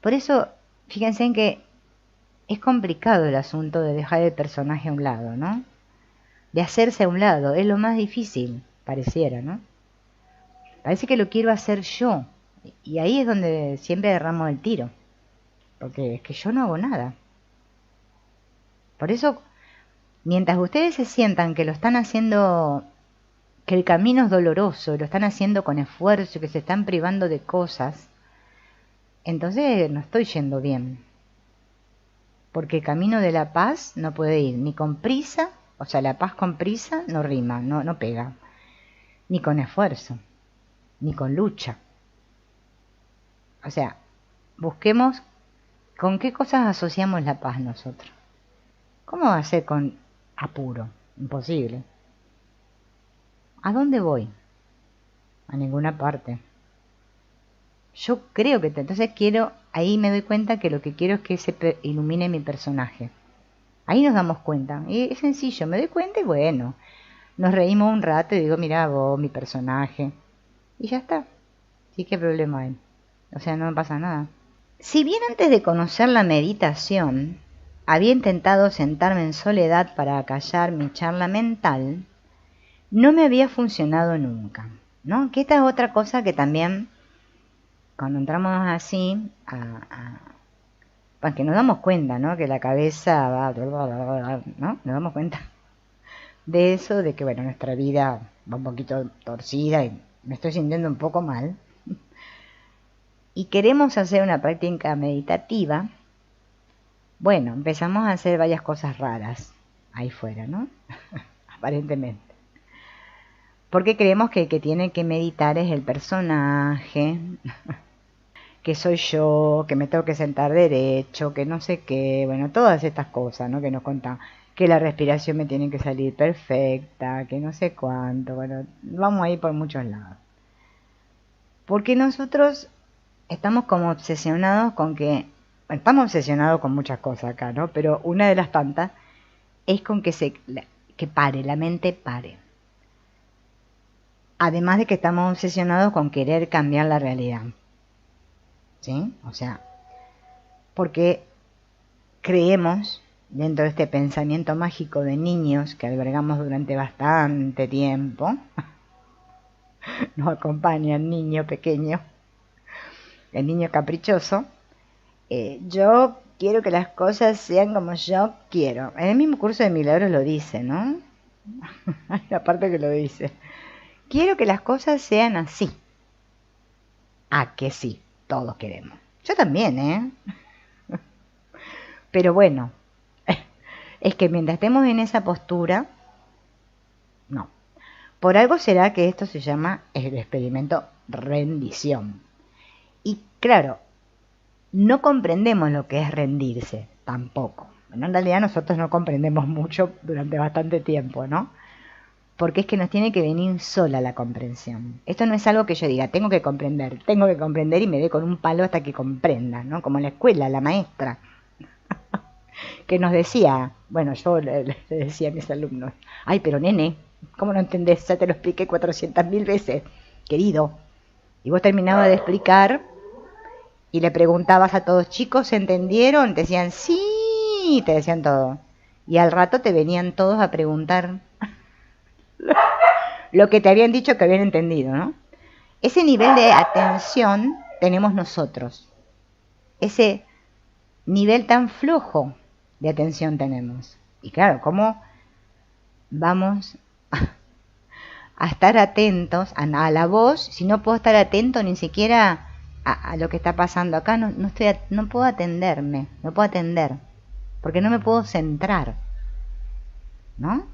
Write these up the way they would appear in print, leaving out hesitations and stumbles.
Por eso, fíjense en que es complicado el asunto de dejar el personaje a un lado, ¿no? De hacerse a un lado, es lo más difícil, pareciera, ¿no? Parece que lo quiero hacer yo. Y ahí es donde siempre derramo el tiro. Porque es que yo no hago nada. Por eso, mientras ustedes se sientan que lo están haciendo, que el camino es doloroso, lo están haciendo con esfuerzo, que se están privando de cosas, entonces no estoy yendo bien. Porque el camino de la paz no puede ir ni con prisa, o sea, la paz con prisa no rima, no pega. Ni con esfuerzo, ni con lucha. O sea, busquemos con qué cosas asociamos la paz nosotros. ¿Cómo va a ser con apuro? Imposible. ¿A dónde voy? A ninguna parte. Yo creo que entonces quiero, ahí me doy cuenta que lo que quiero es que se ilumine mi personaje. Ahí nos damos cuenta. Y es sencillo, me doy cuenta y bueno, nos reímos un rato y digo, mira vos, mi personaje. Y ya está. Sí, ¿qué problema hay? O sea, no me pasa nada. Si bien antes de conocer la meditación, había intentado sentarme en soledad para acallar mi charla mental, no me había funcionado nunca, ¿no? Que esta es otra cosa que también, cuando entramos así, porque nos damos cuenta, ¿no? Que la cabeza va, ¿no? Nos damos cuenta de eso, de que, bueno, nuestra vida va un poquito torcida y me estoy sintiendo un poco mal. Y queremos hacer una práctica meditativa. Bueno, empezamos a hacer varias cosas raras ahí fuera, ¿no? Aparentemente. Porque creemos que el que tiene que meditar es el personaje, que soy yo, que me tengo que sentar derecho, que no sé qué, bueno, todas estas cosas, ¿no? Que nos contan, que la respiración me tiene que salir perfecta, que no sé cuánto, bueno, vamos a ir por muchos lados. Porque nosotros estamos como obsesionados con que, bueno, estamos obsesionados con muchas cosas acá, ¿no? Pero una de las tantas es con que pare, la mente pare. Además de que estamos obsesionados con querer cambiar la realidad. ¿Sí? O sea, porque creemos, dentro de este pensamiento mágico de niños que albergamos durante bastante tiempo, nos acompaña el niño pequeño, el niño caprichoso, yo quiero que las cosas sean como yo quiero. En el mismo curso de milagros lo dice, ¿no? Hay una parte que lo dice. Quiero que las cosas sean así. Ah, que sí, todos queremos. Yo también, ¿eh? Pero bueno, es que mientras estemos en esa postura, no. Por algo será que esto se llama el experimento rendición. Y claro, no comprendemos lo que es rendirse, tampoco. Bueno, en realidad nosotros no comprendemos mucho durante bastante tiempo, ¿no? Porque es que nos tiene que venir sola la comprensión. Esto no es algo que yo diga, tengo que comprender y me dé con un palo hasta que comprenda, ¿no? Como en la escuela, la maestra, que nos decía, bueno, yo le decía a mis alumnos, ay, pero nene, ¿cómo no entendés? Ya te lo expliqué 400.000 veces, querido. Y vos terminabas de explicar y le preguntabas a todos, chicos, ¿se entendieron? Te decían, sí, te decían todo. Y al rato te venían todos a preguntar lo que te habían dicho que habían entendido, ¿no? Ese nivel de atención tenemos nosotros. Ese nivel tan flojo de atención tenemos. Y claro, ¿cómo vamos a estar atentos a la voz si no puedo estar atento ni siquiera a lo que está pasando acá? No puedo atenderme, no puedo atender, porque no me puedo centrar, ¿no?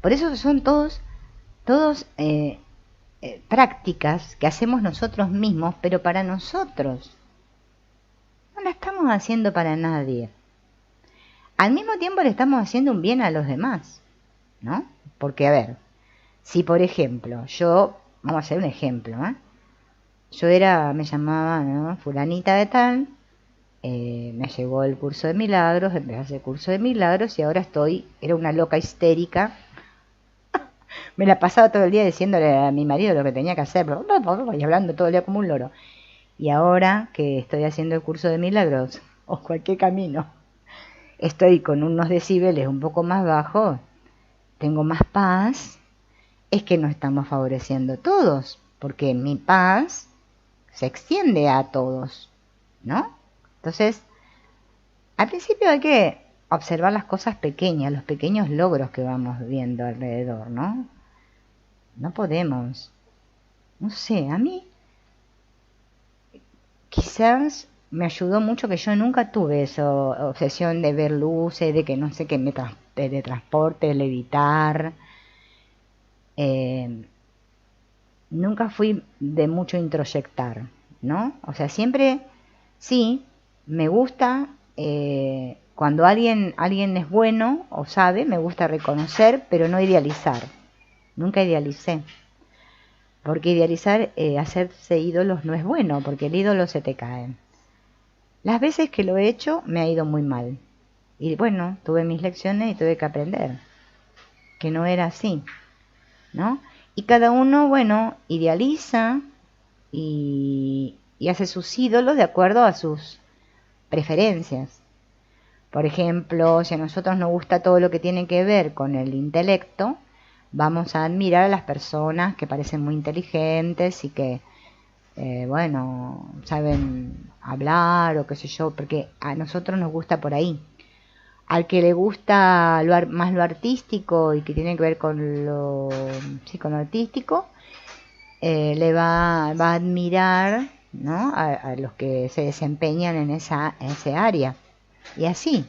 Por eso son todos prácticas que hacemos nosotros mismos, pero para nosotros. No la estamos haciendo para nadie. Al mismo tiempo le estamos haciendo un bien a los demás, ¿no? Porque, a ver, si por ejemplo, vamos a hacer un ejemplo, ¿eh? Me llamaba, ¿no? Fulanita de tal, me llegó el curso de milagros, empecé a hacer curso de milagros y ahora era una loca histérica. Me la pasaba todo el día diciéndole a mi marido lo que tenía que hacer, y hablando todo el día como un loro. Y ahora que estoy haciendo el curso de milagros, o cualquier camino, estoy con unos decibeles un poco más bajos, tengo más paz, es que nos estamos favoreciendo todos, porque mi paz se extiende a todos, ¿no? Entonces, al principio hay que observar las cosas pequeñas, los pequeños logros que vamos viendo alrededor, ¿no? No podemos, no sé, a mí quizás me ayudó mucho que yo nunca tuve esa obsesión de ver luces, de que no sé qué me teletransporte, levitar. Eh, Nunca fui de mucho introyectar, ¿no? O sea, siempre sí, me gusta cuando alguien es bueno o sabe, me gusta reconocer, pero no idealizar. Nunca idealicé. Porque idealizar, hacerse ídolos no es bueno, porque el ídolo se te cae. Las veces que lo he hecho me ha ido muy mal. Y bueno, tuve mis lecciones y tuve que aprender que no era así, ¿no? Y cada uno, bueno, idealiza y hace sus ídolos de acuerdo a sus preferencias. Por ejemplo, si a nosotros nos gusta todo lo que tiene que ver con el intelecto, vamos a admirar a las personas que parecen muy inteligentes y que, bueno, saben hablar o qué sé yo, porque a nosotros nos gusta por ahí. Al que le gusta más lo artístico y que tiene que ver con sí, con lo artístico, le va a admirar, ¿no? A los que se desempeñan en ese área. Y así.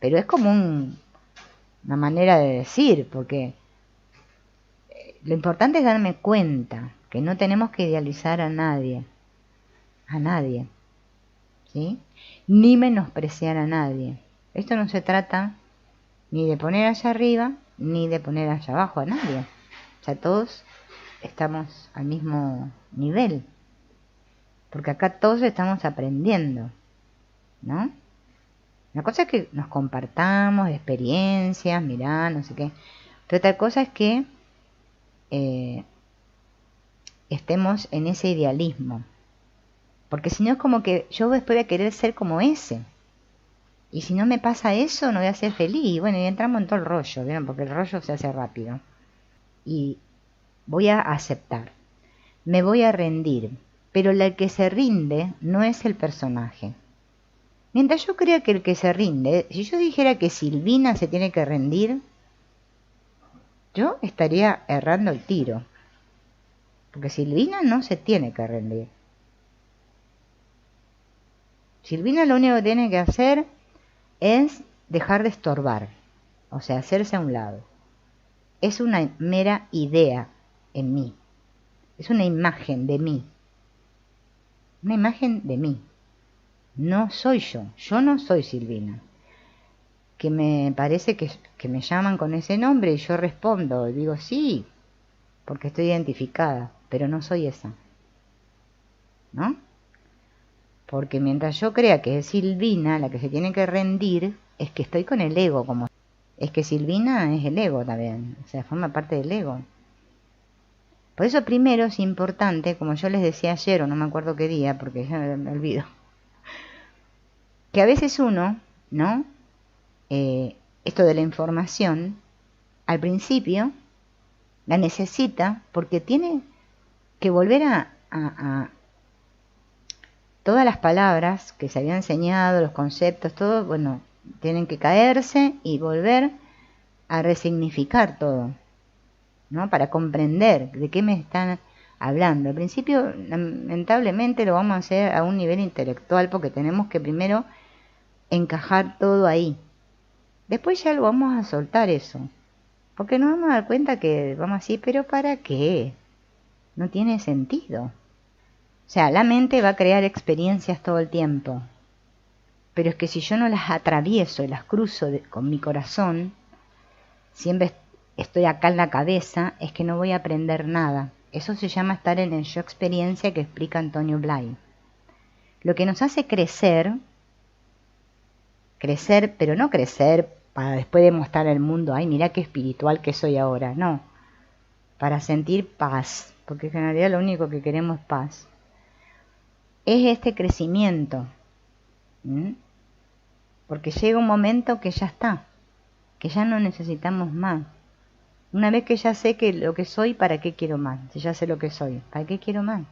Pero es como una manera de decir, porque lo importante es darme cuenta que no tenemos que idealizar a nadie, ¿sí? Ni menospreciar a nadie. Esto no se trata ni de poner allá arriba, ni de poner allá abajo a nadie. O sea, todos estamos al mismo nivel, porque acá todos estamos aprendiendo, ¿no? Una cosa es que nos compartamos experiencias, mirá, no sé qué, pero otra cosa es que eh, estemos en ese idealismo, porque si no es como que yo después voy a querer ser como ese, y si no me pasa eso no voy a ser feliz, y bueno, y entramos en todo el rollo, ¿vieron? Porque el rollo se hace rápido, y voy a aceptar, me voy a rendir, pero el que se rinde no es el personaje. Mientras yo crea que el que se rinde, si yo dijera que Silvina se tiene que rendir, yo estaría errando el tiro. Porque Silvina no se tiene que rendir. Silvina lo único que tiene que hacer es dejar de estorbar, o sea, hacerse a un lado. Es una mera idea en mí. Es una imagen de mí. Una imagen de mí. No soy yo. Yo no soy Silvina. Que me parece que me llaman con ese nombre y yo respondo y digo sí, porque estoy identificada, pero no soy esa, ¿no? Porque mientras yo crea que es Silvina la que se tiene que rendir, es que estoy con el ego, como es que Silvina es el ego también, o sea, forma parte del ego. Por eso primero es importante, como yo les decía ayer, o no me acuerdo qué día, porque ya me olvido, que a veces uno, ¿no? Esto de la información, al principio la necesita porque tiene que volver a todas las palabras que se habían enseñado, los conceptos, todo, bueno, tienen que caerse y volver a resignificar todo, ¿no? Para comprender de qué me están hablando. Al principio, lamentablemente, lo vamos a hacer a un nivel intelectual porque tenemos que primero encajar todo ahí. Después ya lo vamos a soltar eso. Porque nos vamos a dar cuenta que vamos a decir, pero ¿para qué? No tiene sentido. O sea, la mente va a crear experiencias todo el tiempo. Pero es que si yo no las atravieso y las cruzo con mi corazón, siempre estoy acá en la cabeza, es que no voy a aprender nada. Eso se llama estar en el yo experiencia que explica Antonio Blay. Lo que nos hace crecer, pero no crecer para después demostrar al mundo, ay, mira qué espiritual que soy ahora. No, para sentir paz, porque en realidad lo único que queremos es paz. es este crecimiento. ¿Mm? Porque llega un momento que ya está, que ya no necesitamos más. Una vez que ya sé que lo que soy, ¿para qué quiero más? Si ya sé lo que soy, ¿para qué quiero más?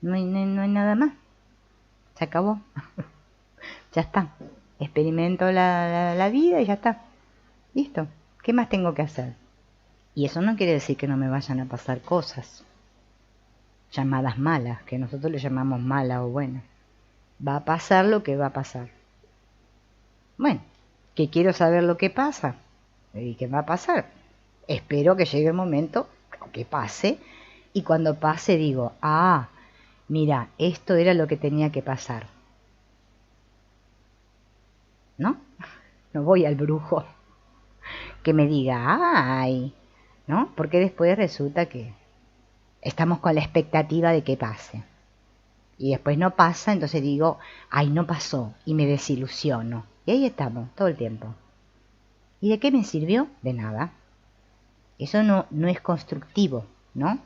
No hay nada más. Se acabó. Ya está. Experimento la vida y ya está. Listo. ¿Qué más tengo que hacer? Y eso no quiere decir que no me vayan a pasar cosas llamadas malas, que nosotros le llamamos malas o buenas. Va a pasar lo que va a pasar. Bueno, que quiero saber lo que pasa y qué va a pasar. Espero que llegue el momento que pase y cuando pase digo, ah, mira, esto era lo que tenía que pasar. ¿No? No voy al brujo que me diga, ay, ¿no? Porque después resulta que estamos con la expectativa de que pase. Y después no pasa, entonces digo, ay, no pasó, y me desilusiono. Y ahí estamos, todo el tiempo. ¿Y de qué me sirvió? De nada. Eso no es constructivo, ¿no?